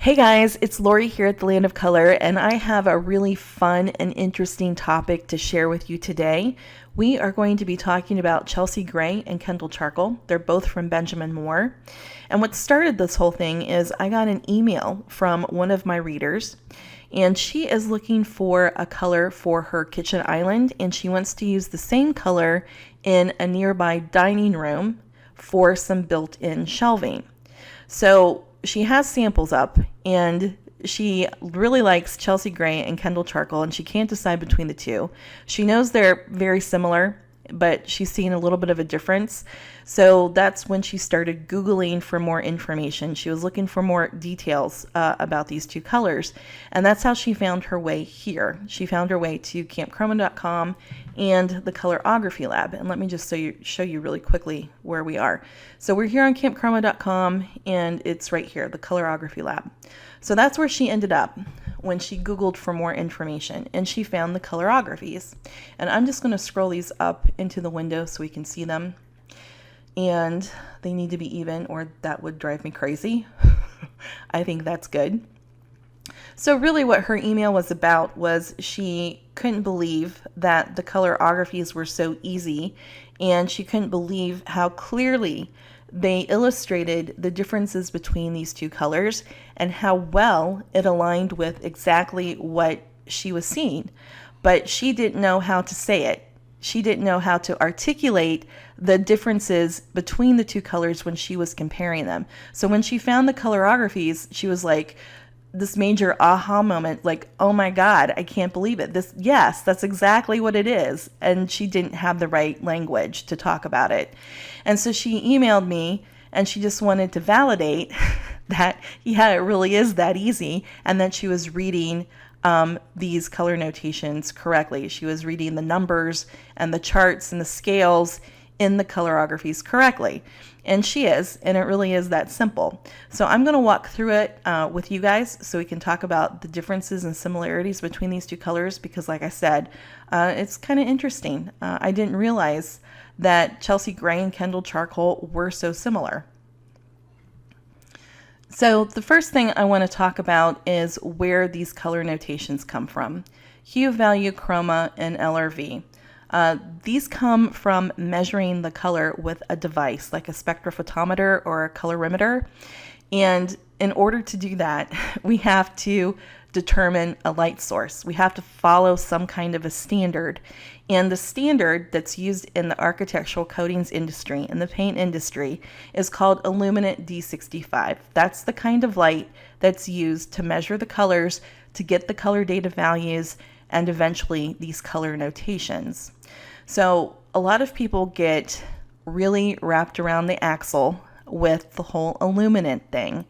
Hey guys, it's Lori here at the Land of Color, and I have a really fun and interesting topic to share with you today. We are going to be talking about Chelsea Gray and Kendall Charcoal. They're both from Benjamin Moore. And what started this whole thing is I got an email from one of my readers, and she is looking for a color for her kitchen island, and she wants to use the same color in a nearby dining room for some built-in shelving. So she has samples up, and she really likes Chelsea Gray and Kendall Charcoal, and she can't decide between the two. She knows they're very similar, but she's seen a little bit of a difference. So that's when she started Googling for more information. She was looking for more details about these two colors, and that's how she found her way here. She found her way to campchroma.com and the Colorography Lab. And let me just show you really quickly where we are. So we're here on campchroma.com, and it's right here, the Colorography Lab. So that's where she ended up when she Googled for more information, and she found the colorographies. And I'm just going to scroll these up into the window so we can see them. And they need to be even, or that would drive me crazy. I think that's good. So really what her email was about was she couldn't believe that the colorographies were so easy, and she couldn't believe how clearly they illustrated the differences between these two colors and how well it aligned with exactly what she was seeing. But she didn't know how to say it. She didn't know how to articulate the differences between the two colors when she was comparing them. So when she found the colorographies, she was like, this major aha moment, like, oh my God, I can't believe it. Yes, that's exactly what it is. And she didn't have the right language to talk about it. And so she emailed me, and she just wanted to validate that, yeah, it really is that easy, and that she was reading these color notations correctly. She was reading the numbers and the charts and the scales in the colorographies correctly. And she is, and it really is that simple. So I'm going to walk through it with you guys so we can talk about the differences and similarities between these two colors, because like I said, it's kind of interesting. I didn't realize that Chelsea Gray and Kendall Charcoal were so similar. So the first thing I want to talk about is where these color notations come from. Hue, value, chroma, and LRV. These come from measuring the color with a device like a spectrophotometer or a colorimeter. And in order to do that, we have to determine a light source. We have to follow some kind of a standard. And the standard that's used in the architectural coatings industry and the paint industry is called Illuminant D65. That's the kind of light that's used to measure the colors, to get the color data values, and eventually these color notations. So a lot of people get really wrapped around the axle with the whole illuminant thing.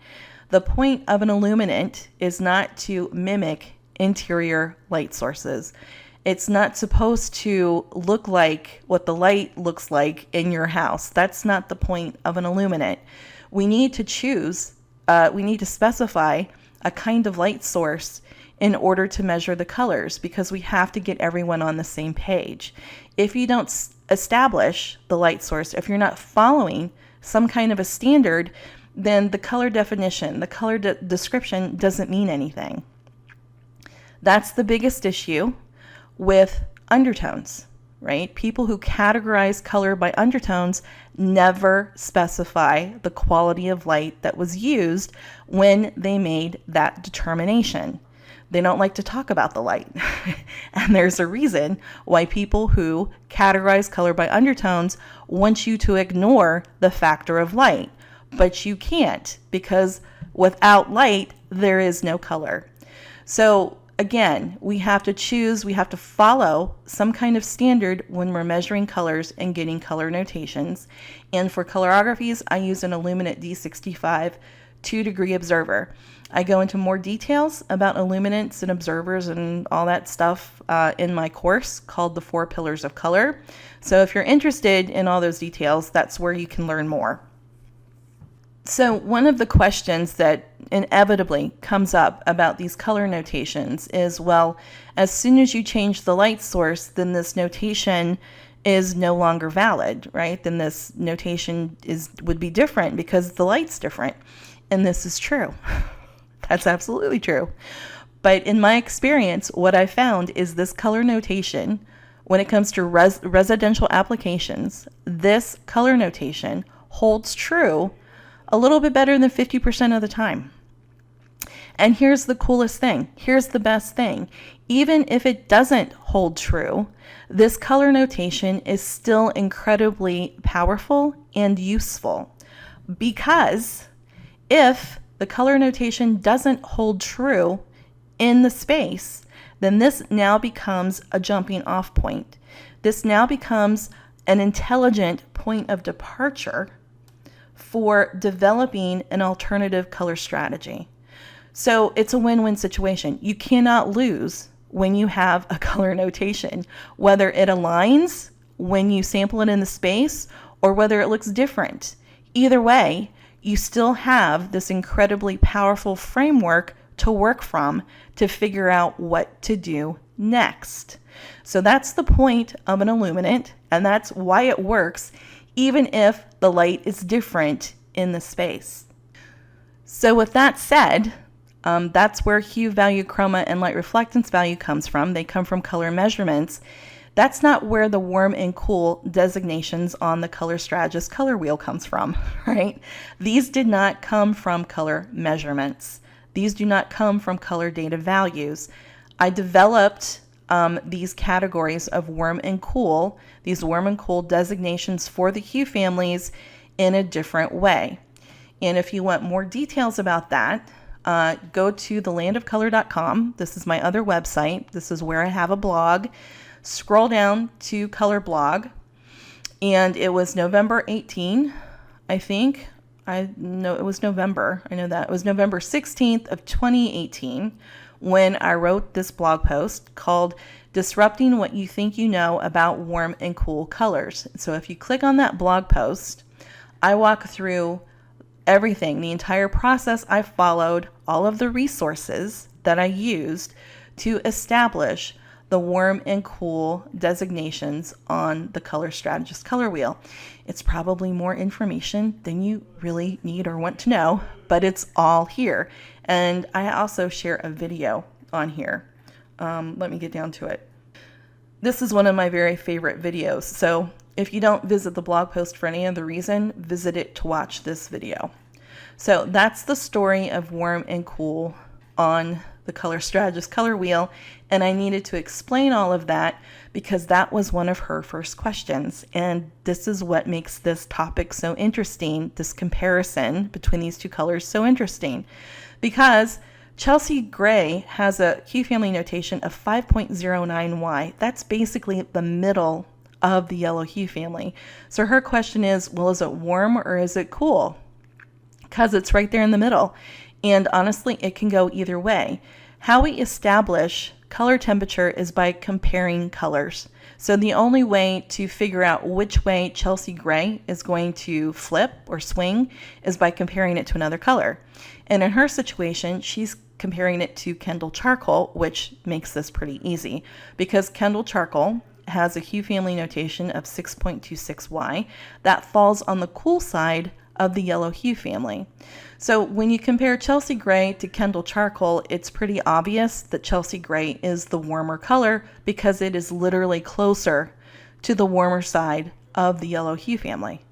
The point of an illuminant is not to mimic interior light sources. It's not supposed to look like what the light looks like in your house. That's not the point of an illuminant. We need to specify a kind of light source in order to measure the colors, because we have to get everyone on the same page. If you don't establish the light source, if you're not following some kind of a standard, then the color definition, the color description doesn't mean anything. That's the biggest issue with undertones, right? People who categorize color by undertones never specify the quality of light that was used when they made that determination. They don't like to talk about the light. And there's a reason why people who categorize color by undertones want you to ignore the factor of light. But you can't, because without light, there is no color. So again, we have to follow some kind of standard when we're measuring colors and getting color notations. And for colorographies, I use an Illuminant D65 2-degree observer. I go into more details about illuminants and observers and all that stuff in my course called The 4 Pillars of Color. So if you're interested in all those details, that's where you can learn more. So one of the questions that inevitably comes up about these color notations is, well, as soon as you change the light source, then this notation is no longer valid, right? Then this notation would be different because the light's different. And this is true. That's absolutely true. But in my experience, what I found is this color notation, when it comes to residential applications, this color notation holds true a little bit better than 50% of the time. And here's the coolest thing. Here's the best thing. Even if it doesn't hold true, this color notation is still incredibly powerful and useful, because if the color notation doesn't hold true in the space, then this now becomes a jumping off point. This now becomes an intelligent point of departure for developing an alternative color strategy. So it's a win-win situation. You cannot lose when you have a color notation, whether it aligns when you sample it in the space or whether it looks different. Either way, you still have this incredibly powerful framework to work from to figure out what to do next. So that's the point of an illuminant, and that's why it works, even if the light is different in the space. So with that said, that's where hue value, chroma, and light reflectance value comes from. They come from color measurements. That's not where the warm and cool designations on the color strategist color wheel comes from, right? These did not come from color measurements. These do not come from color data values. I developed these categories of warm and cool, these warm and cool designations for the hue families in a different way. And if you want more details about that, go to thelandofcolor.com. This is my other website. This is where I have a blog. Scroll down to color blog, and it was November 18, I think. I know it was November. I know that. It was November 16th of 2018 when I wrote this blog post called Disrupting What You Think You Know About Warm and Cool Colors. So if you click on that blog post, I walk through everything, the entire process I followed, all of the resources that I used to establish the warm and cool designations on the color strategist color wheel. It's probably more information than you really need or want to know, but it's all here. And I also share a video on here. Let me get down to it. This is one of my very favorite videos. So if you don't visit the blog post for any other reason, visit it to watch this video. So that's the story of warm and cool on the color strategist color wheel, and I needed to explain all of that because that was one of her first questions, and this is what makes this topic so interesting, this comparison between these two colors so interesting, because Chelsea Gray has a hue family notation of 5.09Y. That's basically the middle of the yellow hue family. So her question is, well, is it warm or is it cool? Because it's right there in the middle. And honestly, it can go either way. How we establish color temperature is by comparing colors. So the only way to figure out which way Chelsea Gray is going to flip or swing is by comparing it to another color. And in her situation, she's comparing it to Kendall Charcoal, which makes this pretty easy because Kendall Charcoal has a hue family notation of 6.26Y. That falls on the cool side of the yellow hue family. So when you compare Chelsea Gray to Kendall Charcoal, it's pretty obvious that Chelsea Gray is the warmer color because it is literally closer to the warmer side of the yellow hue family.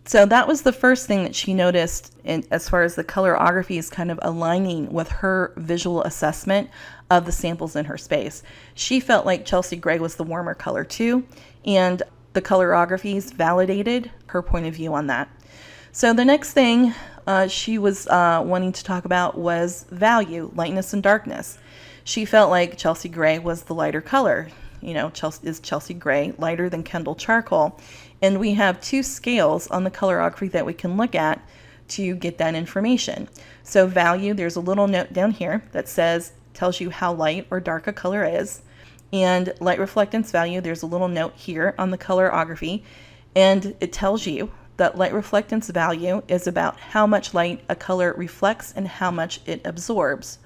So that was the first thing that she noticed as far as the colorography is kind of aligning with her visual assessment of the samples in her space. She felt like Chelsea Gray was the warmer color too, and the colorographies validated her point of view on that. So the next thing she was wanting to talk about was value, lightness and darkness. She felt like Chelsea Gray was the lighter color. You know, is Chelsea Gray lighter than Kendall Charcoal? And we have two scales on the colorography that we can look at to get that information. So value, there's a little note down here that tells you how light or dark a color is. And light reflectance value, there's a little note here on the colorography, and it tells you that light reflectance value is about how much light a color reflects and how much it absorbs.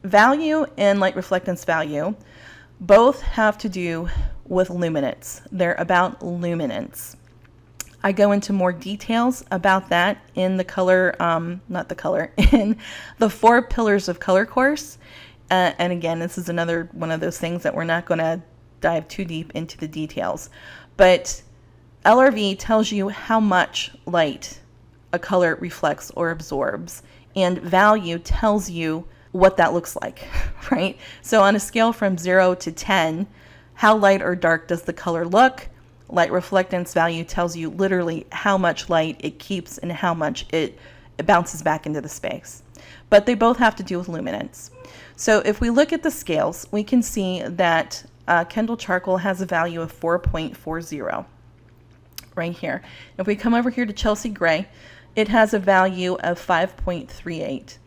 Value and light reflectance value both have to do with luminance. They're about luminance. I go into more details about that in the color, in the 4 Pillars of Color course. And again, this is another one of those things that we're not going to dive too deep into the details. But LRV tells you how much light a color reflects or absorbs, and value tells you what that looks like, right? So on a scale from 0 to 10, how light or dark does the color look? Light reflectance value tells you literally how much light it keeps and how much it bounces back into the space. But they both have to do with luminance. So if we look at the scales, we can see that Kendall Charcoal has a value of 4.40 right here. If we come over here to Chelsea Gray, it has a value of 5.38.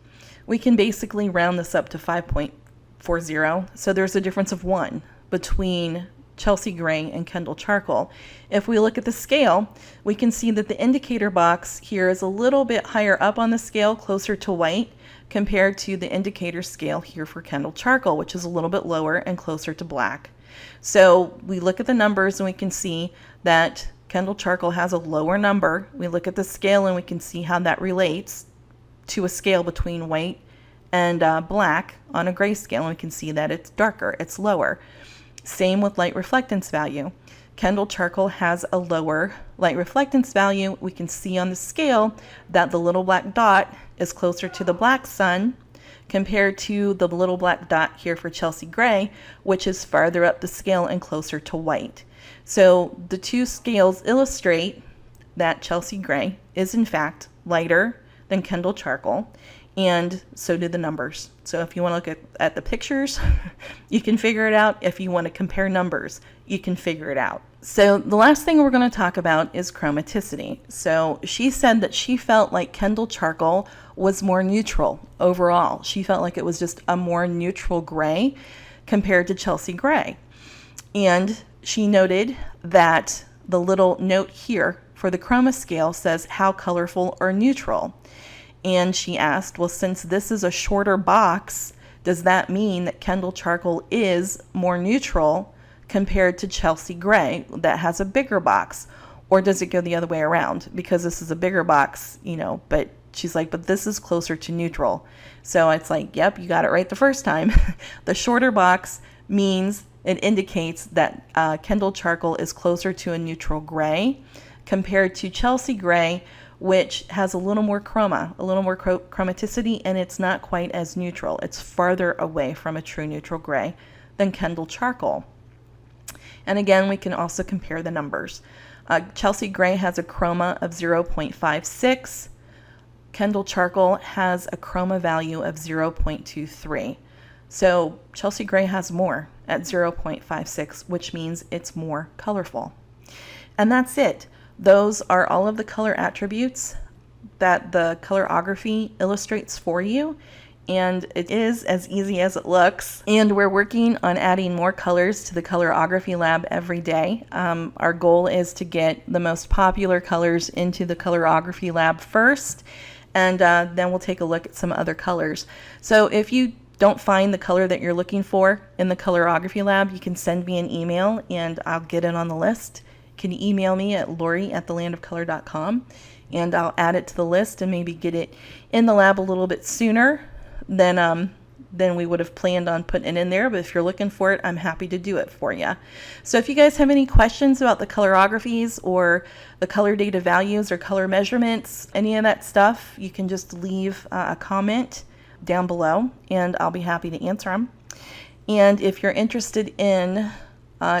We can basically round this up to 5.40. So there's a difference of 1 between Chelsea Gray and Kendall Charcoal. If we look at the scale, we can see that the indicator box here is a little bit higher up on the scale, closer to white, compared to the indicator scale here for Kendall Charcoal, which is a little bit lower and closer to black. So we look at the numbers and we can see that Kendall Charcoal has a lower number. We look at the scale and we can see how that relates to a scale between white and black on a gray scale, and we can see that it's darker, it's lower. Same with light reflectance value. Kendall Charcoal has a lower light reflectance value. We can see on the scale that the little black dot is closer to the black sun compared to the little black dot here for Chelsea Gray, which is farther up the scale and closer to white. So the two scales illustrate that Chelsea Gray is in fact lighter than Kendall Charcoal, and so do the numbers. So if you want to look at the pictures, you can figure it out. If you want to compare numbers, you can figure it out. So the last thing we're going to talk about is chromaticity. So she said that she felt like Kendall Charcoal was more neutral overall. She felt like it was just a more neutral gray compared to Chelsea Gray. And she noted that the little note here for the chroma scale says how colorful or neutral. And she asked, well, since this is a shorter box, does that mean that Kendall Charcoal is more neutral compared to Chelsea Gray that has a bigger box? Or does it go the other way around? Because this is a bigger box, but she's like, but this is closer to neutral. So it's like, yep, you got it right the first time. The shorter box means it indicates that Kendall Charcoal is closer to a neutral gray compared to Chelsea Gray, which has a little more chromaticity, and it's not quite as neutral. It's farther away from a true neutral gray than Kendall Charcoal. And again, we can also compare the numbers. Chelsea Gray has a chroma of 0.56. Kendall Charcoal has a chroma value of 0.23. So Chelsea Gray has more at 0.56, which means it's more colorful. And that's it. Those are all of the color attributes that the colorography illustrates for you, and it is as easy as it looks. And we're working on adding more colors to the colorography lab every day. Our goal is to get the most popular colors into the colorography lab first, and then we'll take a look at some other colors. So if you don't find the color that you're looking for in the colorography lab, you can send me an email and I'll get it on the list. You can email me at lori@thelandofcolor.com, and I'll add it to the list and maybe get it in the lab a little bit sooner than we would have planned on putting it in there. But if you're looking for it, I'm happy to do it for you. So if you guys have any questions about the colorographies or the color data values or color measurements, any of that stuff, you can just leave a comment down below and I'll be happy to answer them. And if you're interested in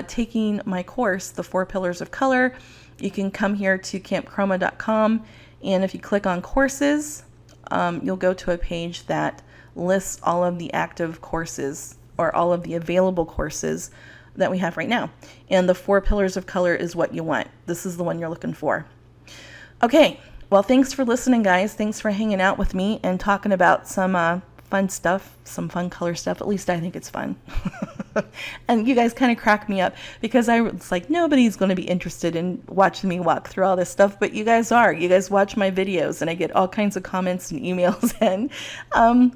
taking my course, The 4 Pillars of Color, you can come here to campchroma.com, and if you click on courses, you'll go to a page that lists all of the active courses or all of the available courses that we have right now. And The 4 Pillars of Color is what you want. This is the one you're looking for. Okay, well, thanks for listening, guys. Thanks for hanging out with me and talking about some fun stuff, some fun color stuff. At least I think it's fun. And you guys kind of crack me up because it's like nobody's going to be interested in watching me walk through all this stuff, but you guys are. You guys watch my videos and I get all kinds of comments and emails, and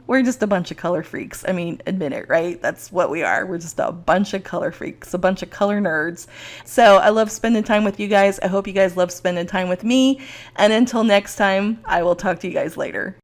we're just a bunch of color freaks. I mean, admit it, right? That's what we are. We're just a bunch of color freaks, a bunch of color nerds. So I love spending time with you guys. I hope you guys love spending time with me. And until next time, I will talk to you guys later.